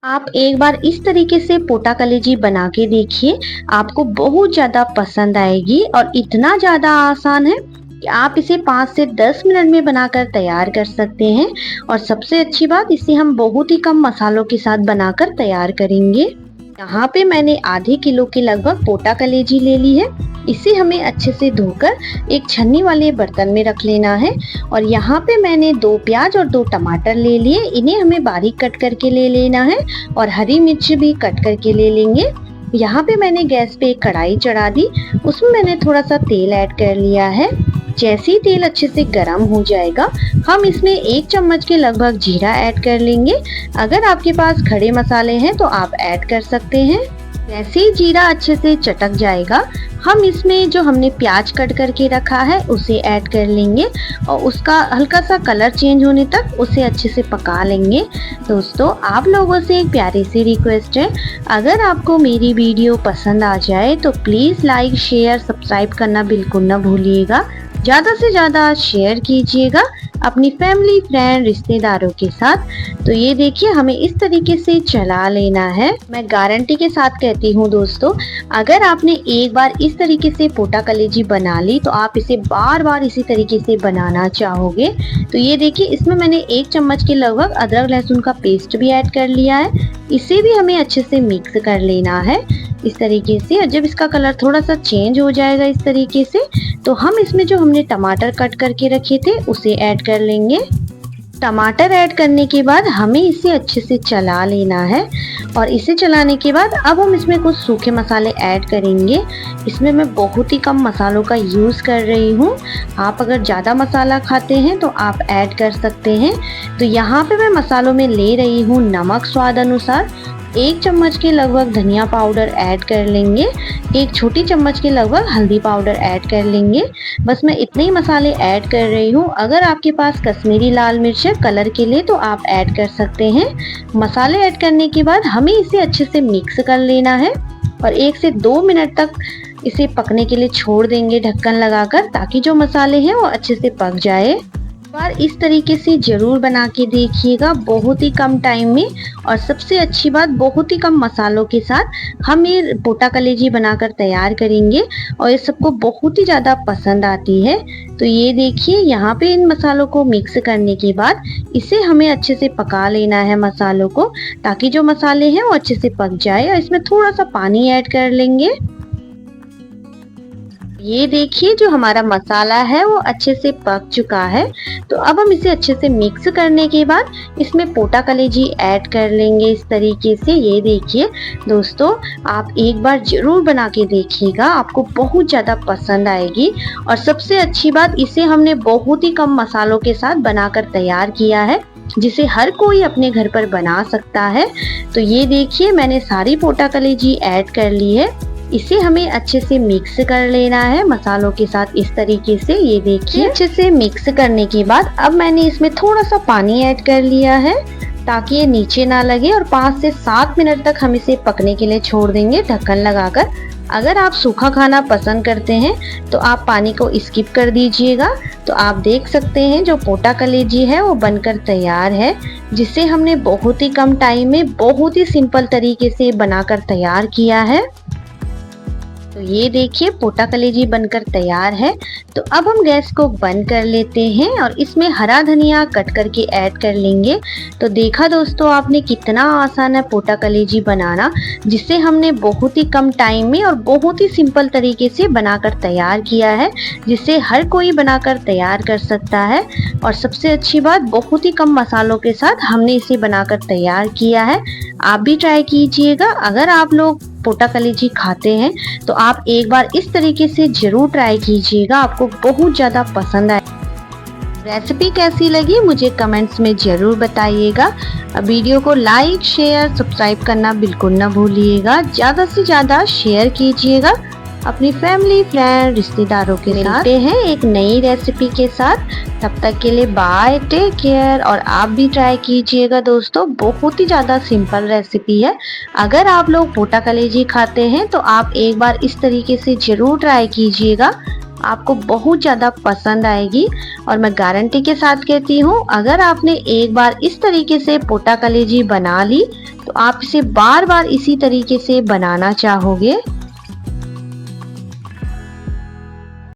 आप एक बार इस तरीके से पोटा कलेजी बना के देखिए, आपको बहुत ज़्यादा पसंद आएगी और इतना ज़्यादा आसान है कि आप इसे 5 से 10 मिनट में बनाकर तैयार कर सकते हैं। और सबसे अच्छी बात, इसे हम बहुत ही कम मसालों के साथ बनाकर तैयार करेंगे। यहाँ पे मैंने आधे किलो के लगभग पोटा कलेजी ले ली है। इसे हमें अच्छे से धोकर एक छन्नी वाले बर्तन में रख लेना है। और यहाँ पे मैंने 2 प्याज और 2 टमाटर ले लिए, इन्हें हमें बारीक कट करके ले लेना है और हरी मिर्च भी कट करके ले लेंगे। यहाँ पे मैंने गैस पे एक कढ़ाई चढ़ा दी, उसमें मैंने थोड़ा सा तेल ऐड कर लिया है। जैसे ही तेल अच्छे से गर्म हो जाएगा, हम इसमें 1 चम्मच के लगभग जीरा ऐड कर लेंगे। अगर आपके पास खड़े मसाले हैं तो आप ऐड कर सकते हैं। जैसे ही जीरा अच्छे से चटक जाएगा, हम इसमें जो हमने प्याज कट करके रखा है उसे ऐड कर लेंगे और उसका हल्का सा कलर चेंज होने तक उसे अच्छे से पका लेंगे। दोस्तों, आप लोगों से एक प्यारी सी रिक्वेस्ट है, अगर आपको मेरी वीडियो पसंद आ जाए तो प्लीज़ लाइक शेयर सब्सक्राइब करना बिल्कुल ना भूलिएगा। ज़्यादा से ज़्यादा शेयर कीजिएगा अपनी फैमिली फ्रेंड रिश्तेदारों के साथ। तो ये देखिए, हमें इस तरीके से चला लेना है। मैं गारंटी के साथ कहती हूँ दोस्तों, अगर आपने एक बार इस तरीके से पोटा कलेजी बना ली तो आप इसे बार बार इसी तरीके से बनाना चाहोगे। तो ये देखिए, इसमें मैंने 1 चम्मच के लगभग अदरक लहसुन का पेस्ट भी ऐड कर लिया है। इसे भी हमें अच्छे से मिक्स कर लेना है इस तरीके से। और जब इसका कलर थोड़ा सा चेंज हो जाएगा इस तरीके से, तो हम इसमें जो हमने टमाटर कट करके रखे थे उसे ऐड कर लेंगे। टमाटर ऐड करने के बाद हमें इसे अच्छे से चला लेना है। और इसे चलाने के बाद अब हम इसमें कुछ सूखे मसाले ऐड करेंगे। इसमें मैं बहुत ही कम मसालों का यूज़ कर रही हूँ। आप अगर ज़्यादा मसाला खाते हैं तो आप ऐड कर सकते हैं। तो यहाँ पे मैं मसालों में ले रही हूँ नमक स्वाद अनुसार, 1 चम्मच के लगभग धनिया पाउडर ऐड कर लेंगे, 1 छोटी चम्मच के लगभग हल्दी पाउडर ऐड कर लेंगे। बस मैं इतने ही मसाले ऐड कर रही हूँ। अगर आपके पास कश्मीरी लाल मिर्च है कलर के लिए तो आप ऐड कर सकते हैं। मसाले ऐड करने के बाद हमें इसे अच्छे से मिक्स कर लेना है और 1 से 2 मिनट तक इसे पकने के लिए छोड़ देंगे ढक्कन लगाकर, ताकि जो मसाले हैं वो अच्छे से पक जाए। बार इस तरीके से ज़रूर बना के देखिएगा, बहुत ही कम टाइम में। और सबसे अच्छी बात, बहुत ही कम मसालों के साथ हम ये पोटा कलेजी बनाकर तैयार करेंगे और ये सबको बहुत ही ज़्यादा पसंद आती है। तो ये देखिए, यहाँ पे इन मसालों को मिक्स करने के बाद इसे हमें अच्छे से पका लेना है मसालों को, ताकि जो मसाले हैं वो अच्छे से पक जाए। और इसमें थोड़ा सा पानी ऐड कर लेंगे। ये देखिए, जो हमारा मसाला है वो अच्छे से पक चुका है। तो अब हम इसे अच्छे से मिक्स करने के बाद इसमें पोटा कलेजी ऐड कर लेंगे इस तरीके से। ये देखिए दोस्तों, आप एक बार जरूर बना के देखिएगा, आपको बहुत ज़्यादा पसंद आएगी। और सबसे अच्छी बात, इसे हमने बहुत ही कम मसालों के साथ बनाकर तैयार किया है, जिसे हर कोई अपने घर पर बना सकता है। तो ये देखिए, मैंने सारी पोटा कलेजी ऐड कर ली है। इसे हमें अच्छे से मिक्स कर लेना है मसालों के साथ इस तरीके से। ये देखिए, अच्छे से मिक्स करने के बाद अब मैंने इसमें थोड़ा सा पानी ऐड कर लिया है, ताकि ये नीचे ना लगे। और 5 से 7 मिनट तक हम इसे पकने के लिए छोड़ देंगे ढक्कन लगाकर। अगर आप सूखा खाना पसंद करते हैं तो आप पानी को स्किप कर दीजिएगा। तो आप देख सकते हैं, जो पोटा कलेजी है वो बनकर तैयार है, जिसे हमने बहुत ही कम टाइम में बहुत ही सिंपल तरीके से बनाकर तैयार किया है। तो ये देखिए, पोटा कलेजी बनकर तैयार है। तो अब हम गैस को बंद कर लेते हैं और इसमें हरा धनिया कट करके ऐड कर लेंगे। तो देखा दोस्तों आपने, कितना आसान है पोटा कलेजी बनाना, जिसे हमने बहुत ही कम टाइम में और बहुत ही सिंपल तरीके से बनाकर तैयार किया है, जिसे हर कोई बनाकर तैयार कर सकता है। और सबसे अच्छी बात, बहुत ही कम मसालों के साथ हमने इसे बनाकर तैयार किया है। आप भी ट्राई कीजिएगा। अगर आप लोग पोटा कलेजी खाते हैं तो आप एक बार इस तरीके से जरूर ट्राई कीजिएगा, आपको बहुत ज़्यादा पसंद आए। रेसिपी कैसी लगी मुझे कमेंट्स में ज़रूर बताइएगा। वीडियो को लाइक शेयर सब्सक्राइब करना बिल्कुल ना भूलिएगा। ज़्यादा से ज़्यादा शेयर कीजिएगा अपनी फैमिली फ्रेंड रिश्तेदारों के साथ। मिलते हैं एक नई रेसिपी के साथ, तब तक के लिए बाय, टेक केयर। और आप भी ट्राई कीजिएगा दोस्तों, बहुत ही ज़्यादा सिंपल रेसिपी है। अगर आप लोग पोटा कलेजी खाते हैं तो आप एक बार इस तरीके से ज़रूर ट्राई कीजिएगा, आपको बहुत ज़्यादा पसंद आएगी। और मैं गारंटी के साथ कहती हूँ, अगर आपने एक बार इस तरीके से पोटा कलेजी बना ली तो आप इसे बार बार इसी तरीके से बनाना चाहोगे।